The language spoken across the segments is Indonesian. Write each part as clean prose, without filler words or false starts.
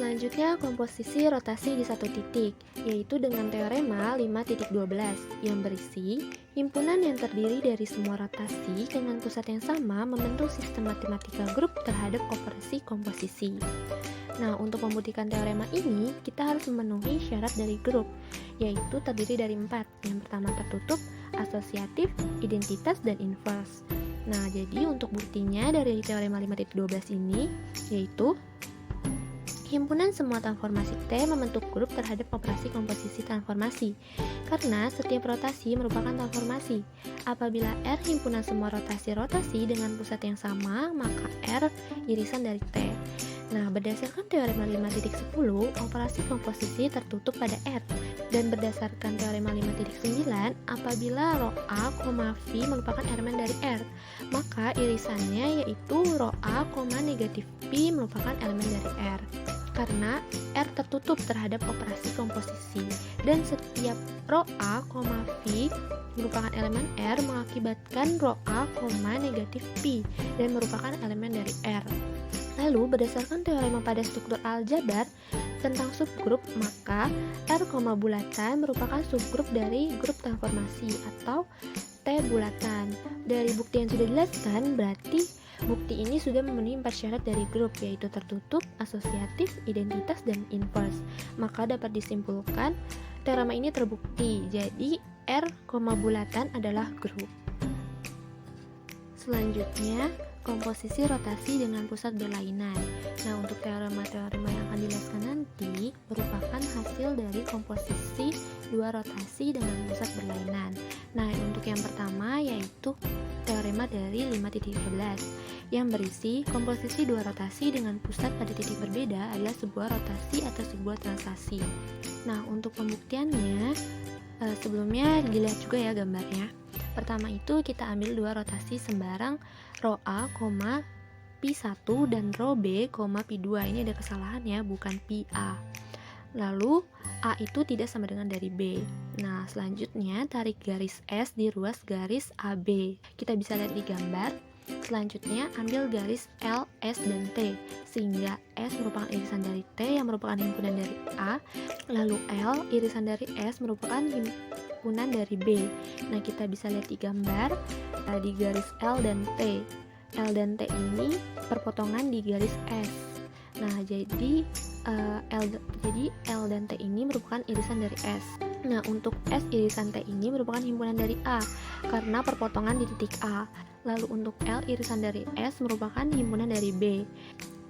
Selanjutnya, komposisi rotasi di satu titik, yaitu dengan teorema 5.12 yang berisi himpunan yang terdiri dari semua rotasi dengan pusat yang sama membentuk sistem matematika grup terhadap operasi komposisi. Nah, untuk membuktikan teorema ini, kita harus memenuhi syarat dari grup, yaitu terdiri dari 4. Yang pertama tertutup, asosiatif, identitas, dan inverse. Nah, jadi untuk buktinya dari teorema 5.12 ini, yaitu himpunan semua transformasi T membentuk grup terhadap operasi komposisi transformasi, karena setiap rotasi merupakan transformasi. Apabila R himpunan semua rotasi-rotasi dengan pusat yang sama, maka R irisan dari T. Nah, berdasarkan teorema 5.10, operasi komposisi tertutup pada R. Dan berdasarkan teorema 5.9, apabila rho A, phi merupakan elemen dari R, maka irisannya yaitu rho A, negatif phi merupakan elemen dari R. Karena R tertutup terhadap operasi komposisi, dan setiap rho A, phi merupakan elemen R mengakibatkan rho A, negatif phi dan merupakan elemen dari R. Lalu, berdasarkan teorema pada struktur aljabar tentang subgrup, maka R, bulatan merupakan subgrup dari grup transformasi atau T bulatan. Dari bukti yang sudah dijelaskan, berarti bukti ini sudah memenuhi 4 syarat dari grup, yaitu tertutup, asosiatif, identitas, dan inverse. Maka dapat disimpulkan teorema ini terbukti. Jadi R, bulatan adalah grup. Selanjutnya, komposisi rotasi dengan pusat berlainan. Nah, untuk teorema-teorema yang akan dijelaskan nanti merupakan hasil dari komposisi dua rotasi dengan pusat berlainan. Nah, untuk yang pertama yaitu teorema dari 5.13 yang berisi komposisi dua rotasi dengan pusat pada titik berbeda adalah sebuah rotasi atau sebuah translasi. Nah, untuk pembuktiannya sebelumnya dilihat juga ya gambarnya. Pertama itu kita ambil dua rotasi sembarang rho A, pi 1 dan rho B, pi 2. Ini ada kesalahan ya, bukan pi A. Lalu A itu tidak sama dengan dari B. Nah, selanjutnya tarik garis S di ruas garis AB. Kita bisa lihat di gambar. Selanjutnya ambil garis L, S, dan T, sehingga S merupakan irisan dari T yang merupakan himpunan dari A, lalu L irisan dari S merupakan himpunan dari B. Nah, kita bisa lihat di gambar di garis L dan T. L dan T ini perpotongan di garis S. Nah, jadi L dan T ini merupakan irisan dari S. Nah, untuk S irisan T ini merupakan himpunan dari A karena perpotongan di titik A. Lalu untuk L irisan dari S merupakan himpunan dari B.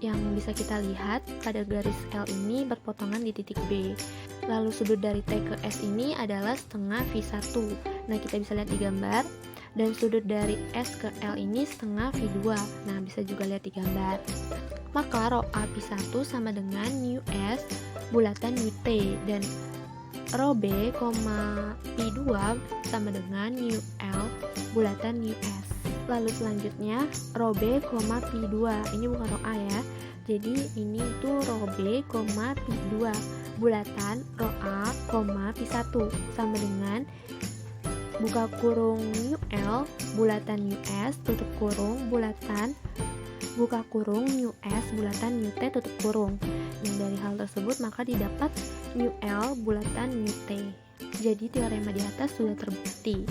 Yang bisa kita lihat pada garis L ini berpotongan di titik B. Lalu sudut dari T ke S ini adalah setengah phi 1. Nah, kita bisa lihat di gambar. Dan sudut dari S ke L ini setengah phi 2. Nah, bisa juga lihat di gambar. Maka rho A pi 1 sama dengan mu S bulatan mu T, dan rho B, pi 2 sama dengan mu L bulatan mu S. Lalu selanjutnya rho B, pi 2. Ini bukan rho A ya. Jadi ini itu rho B, pi 2 bulatan rho A, pi 1 sama dengan buka kurung mu L bulatan mu S tutup kurung bulatan buka kurung mu S bulatan mu T tutup kurung. Dan dari hal tersebut maka didapat mu L bulatan mu T. Jadi teorema di atas sudah terbukti.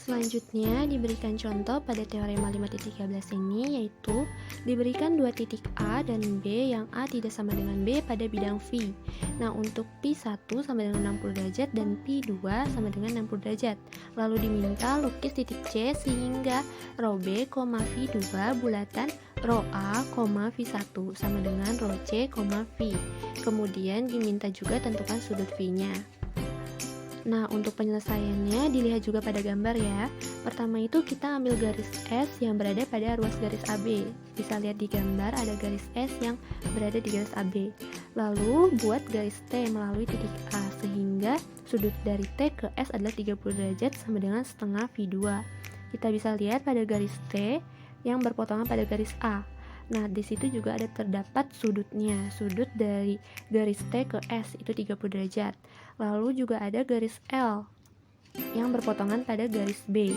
Selanjutnya diberikan contoh pada teorema 5.13 ini, yaitu diberikan dua titik A dan B yang A tidak sama dengan B pada bidang phi. Nah, untuk pi 1 sama dengan 60 derajat dan pi 2 sama dengan 60 derajat. Lalu diminta lukis titik C sehingga rho B, phi 2 bulatan rho A, phi 1 sama dengan rho C, phi. Kemudian diminta juga tentukan sudut phi-nya. Nah, untuk penyelesaiannya dilihat juga pada gambar ya. Pertama itu kita ambil garis S yang berada pada ruas garis AB. Bisa lihat di gambar ada garis S yang berada di garis AB. Lalu buat garis T melalui titik A sehingga sudut dari T ke S adalah 30 derajat sama dengan setengah phi 2. Kita bisa lihat pada garis T yang berpotongan pada garis A. Nah, di situ juga ada terdapat sudutnya. Sudut dari garis T ke S itu 30 derajat. Lalu juga ada garis L yang berpotongan pada garis B.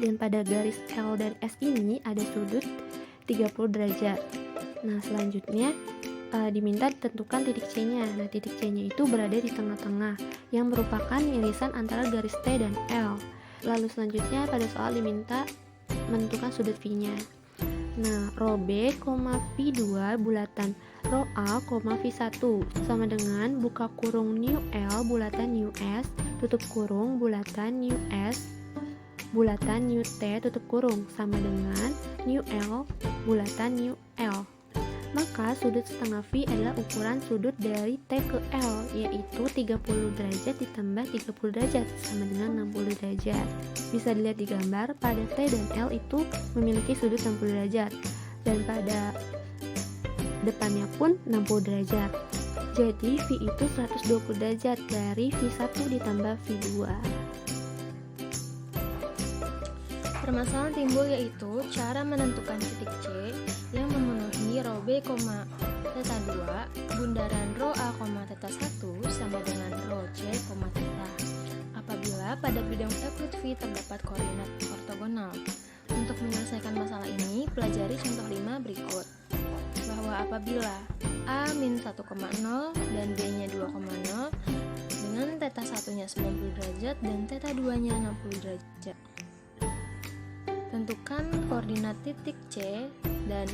Dan pada garis L dan S ini ada sudut 30 derajat. Nah, selanjutnya diminta ditentukan titik C-nya. Nah, titik C-nya itu berada di tengah-tengah yang merupakan irisan antara garis T dan L. Lalu selanjutnya pada soal diminta menentukan sudut V-nya. Nah, rho B, V2 bulatan rho A, V1 sama dengan buka kurung nu L bulatan nu S tutup kurung bulatan nu S bulatan nu T tutup kurung sama dengan nu L bulatan nu L. Maka sudut setengah V adalah ukuran sudut dari T ke L, yaitu 30 derajat ditambah 30 derajat sama dengan 60 derajat. Bisa dilihat di gambar, pada T dan L itu memiliki sudut 60 derajat, dan pada depannya pun 60 derajat. Jadi V itu 120 derajat dari V1 ditambah V2. Permasalahan timbul yaitu cara menentukan titik C yang memenuhi rho B, θ 2 bundaran rho A, θ 1 sama dengan rho C, θ apabila pada bidang Euclid V terdapat koordinat ortogonal. Untuk menyelesaikan masalah ini, pelajari contoh 5 berikut. Bahwa apabila A min 1,0 dan B nya 2,0 dengan θ 1-nya 90 derajat dan θ 2-nya 60 derajat. Tentukan koordinat titik C dan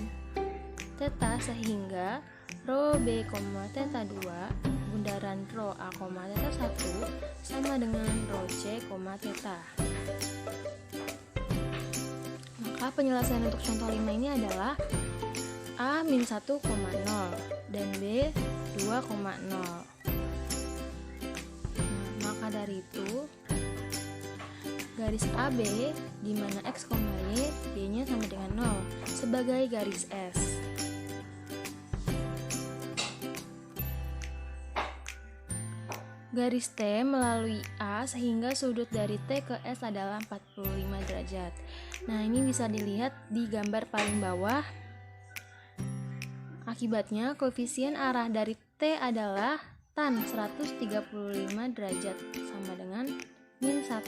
θ sehingga rho B, θ 2 bundaran rho A, θ 1 sama dengan rho C, θ. Maka penyelesaian untuk contoh 5 ini adalah A min 1,0 dan B 2,0. Maka dari itu garis AB di mana X, Y, Y-nya sama dengan 0 sebagai garis S. Garis T melalui A sehingga sudut dari T ke S adalah 45 derajat. Nah, ini bisa dilihat di gambar paling bawah. Akibatnya koefisien arah dari T adalah tan 135 derajat sama dengan min 1.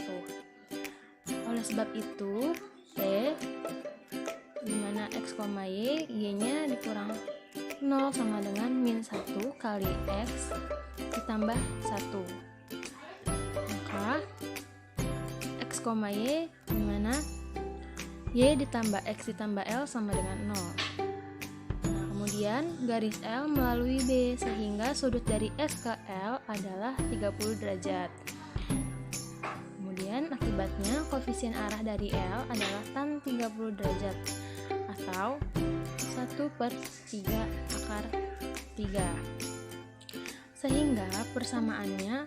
Oleh sebab itu, T dimana X, Y, Y-nya dikurang 0 sama dengan min 1 kali X ditambah 1. Maka X, Y dimana Y ditambah X ditambah L sama dengan 0. Nah, kemudian garis L melalui B sehingga sudut dari S ke L adalah 30 derajat. Kemudian akibatnya koefisien arah dari L adalah tan 30 derajat atau 1/3 akar 3. Sehingga persamaannya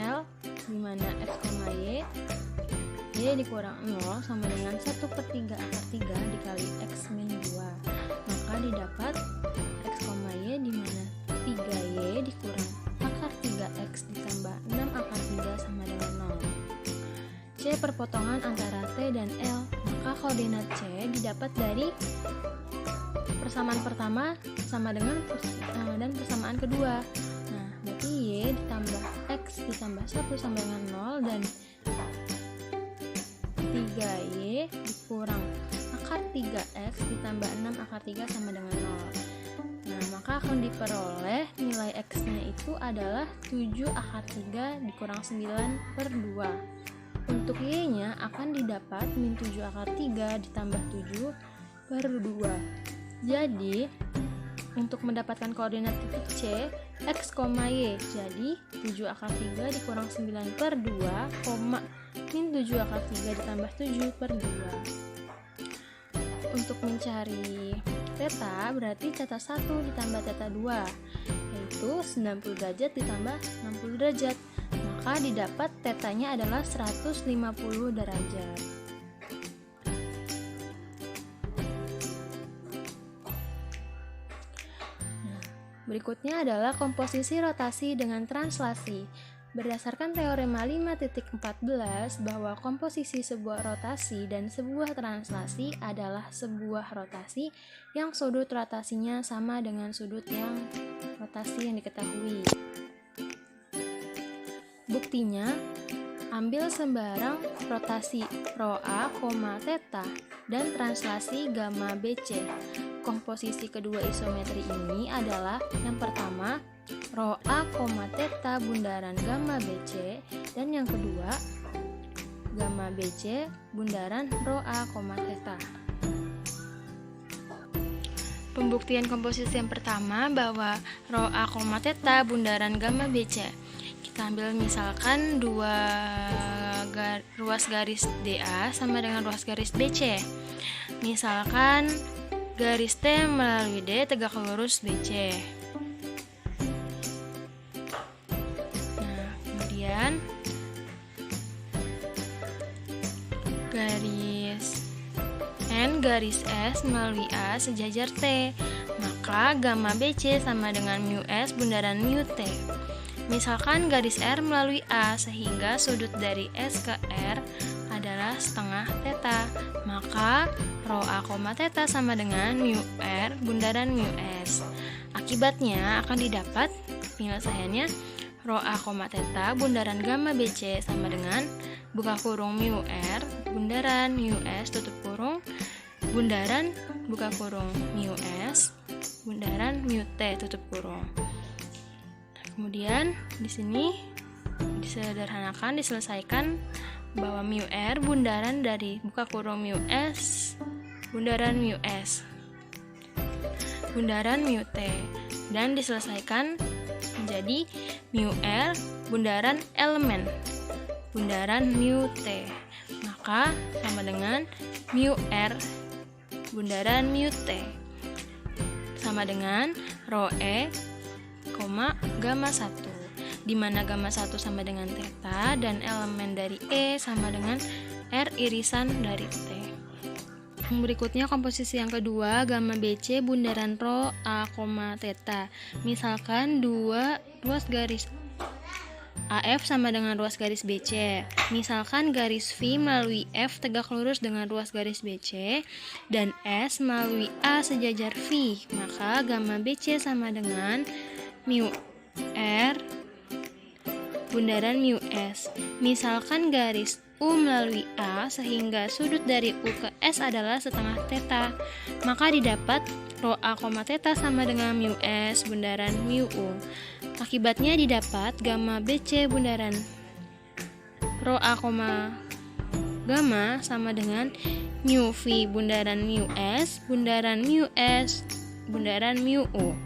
L dimana X, Y, Y dikurang 0 sama dengan 1/3 akar 3 dikali X min 2. Maka didapat X, Y dimana 3Y dikurang akar 3X ditambah 6 akar 3 sama dengan 0. C perpotongan antara T dan L, maka koordinat C didapat dari persamaan pertama sama dengan dan persamaan kedua. Nah, berarti Y ditambah X ditambah 1 sama dengan 0 dan 3Y dikurang akar 3X ditambah 6 akar 3 sama dengan 0. Nah, maka akan diperoleh nilai X-nya itu adalah 7 akar 3 dikurang 9/2. Untuk Y-nya akan didapat min 7 akar 3 ditambah 7/2. Jadi, untuk mendapatkan koordinat titik C, X, Y, jadi 7 akar 3 dikurang 9/2, min 7 akar 3 ditambah 7/2. Untuk mencari θ, berarti θ 1 ditambah θ 2, yaitu 90 derajat ditambah 60 derajat. Maka didapat θ-nya adalah 150 derajat. Nah, berikutnya adalah komposisi rotasi dengan translasi. Berdasarkan teorema 5.14 bahwa komposisi sebuah rotasi dan sebuah translasi adalah sebuah rotasi yang sudut rotasinya sama dengan sudut yang rotasi yang diketahui. Buktinya, Ambil sembarang rotasi rho A, theta dan translasi gamma BC. Komposisi kedua isometri ini adalah yang pertama rho A, theta bundaran gamma BC, dan yang kedua gamma BC bundaran rho A, theta. Pembuktian komposisi yang pertama bahwa rho A, theta bundaran gamma BC. Kita ambil misalkan ruas garis DA sama dengan ruas garis BC. Misalkan garis T melalui D tegak lurus BC. Nah, kemudian garis N garis S melalui A sejajar T, maka gamma BC sama dengan mu S bundaran mu T. Misalkan garis R melalui A sehingga sudut dari S ke R adalah setengah theta, maka rho A, theta sama dengan mu R bundaran mu S. Akibatnya akan didapat penyelesaiannya rho A, theta bundaran gamma BC sama dengan buka kurung mu R bundaran mu S tutup kurung bundaran buka kurung mu S bundaran mu T tutup kurung. Kemudian di sini disederhanakan, diselesaikan bahwa mu R bundaran dari buka kurung mu S bundaran mu S bundaran mu T, dan diselesaikan menjadi mu R bundaran elemen bundaran mu T, maka sama dengan mu R bundaran mu T sama dengan rho E, gamma 1, di mana gamma 1 sama dengan theta dan elemen dari E sama dengan R irisan dari T. Berikutnya komposisi yang kedua, gamma BC bundaran rho A, theta. Misalkan ruas garis AF sama dengan ruas garis BC. Misalkan garis V melalui F tegak lurus dengan ruas garis BC dan S melalui A sejajar V, maka gamma BC sama dengan mu R bundaran mu S. Misalkan garis U melalui A sehingga sudut dari U ke S adalah setengah theta, maka didapat rho A, theta sama dengan mu S bundaran mu U. Akibatnya didapat gamma BC bundaran rho A, gamma sama dengan mu V bundaran mu S bundaran mu S bundaran mu U.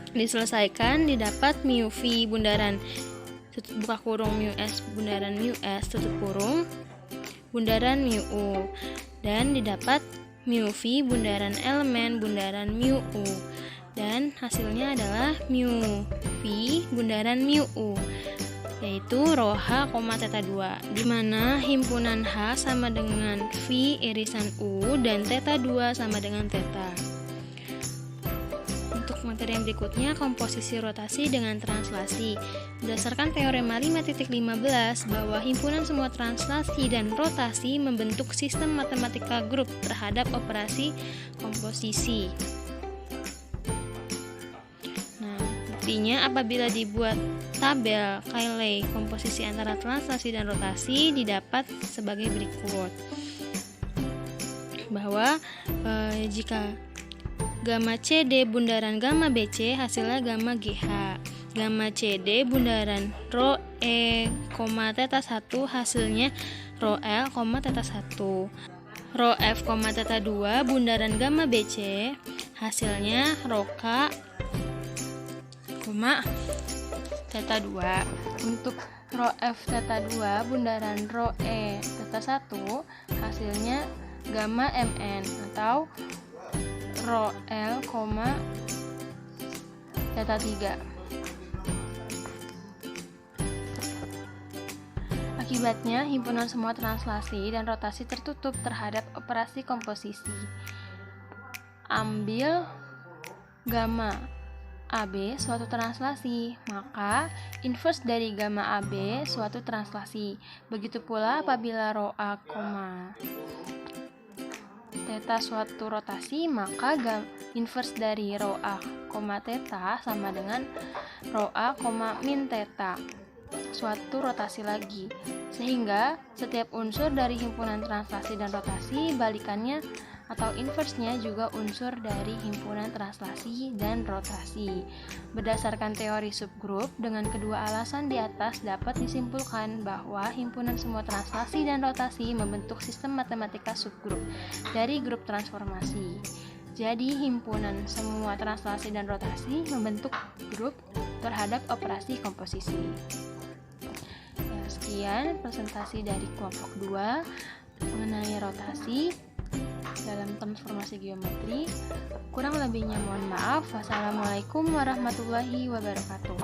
Diselesaikan didapat mu V bundaran buka kurung mu S bundaran mu S tutup kurung bundaran mu U, dan didapat mu V bundaran elemen bundaran mu U, dan hasilnya adalah mu V bundaran mu U, yaitu rho H, theta 2, di mana himpunan H sama dengan V irisan U dan theta 2 sama dengan theta. Untuk materi yang berikutnya, komposisi rotasi dengan translasi. Berdasarkan teorema 5.15 bahwa himpunan semua translasi dan rotasi membentuk sistem matematika grup terhadap operasi komposisi. Nah, buktinya apabila dibuat tabel Cayley komposisi antara translasi dan rotasi didapat sebagai berikut. Bahwa jika gamma CD bundaran gamma BC hasilnya gamma GH. Gamma CD bundaran rho E, theta 1 hasilnya rho L, theta 1. Rho F, theta 2 bundaran gamma BC hasilnya rho K, theta 2. Untuk rho F theta 2 bundaran rho E theta 1 hasilnya gamma MN atau rho L, theta 3. Akibatnya, himpunan semua translasi dan rotasi tertutup terhadap operasi komposisi. Ambil gamma AB suatu translasi, maka inverse dari gamma AB suatu translasi. Begitu pula apabila rho A, theta suatu rotasi, maka inverse dari rho A, theta sama dengan rho A, min theta. suatu rotasi lagi. Sehingga setiap unsur dari himpunan translasi dan rotasi balikannya atau inversenya juga unsur dari himpunan translasi dan rotasi. Berdasarkan teori subgrup, dengan kedua alasan di atas dapat disimpulkan bahwa himpunan semua translasi dan rotasi membentuk sistem matematika subgrup dari grup transformasi. Jadi, himpunan semua translasi dan rotasi membentuk grup terhadap operasi komposisi. Ya, sekian presentasi dari kelompok 2 mengenai rotasi dalam transformasi geometri. Kurang lebihnya mohon maaf. Wassalamualaikum warahmatullahi wabarakatuh.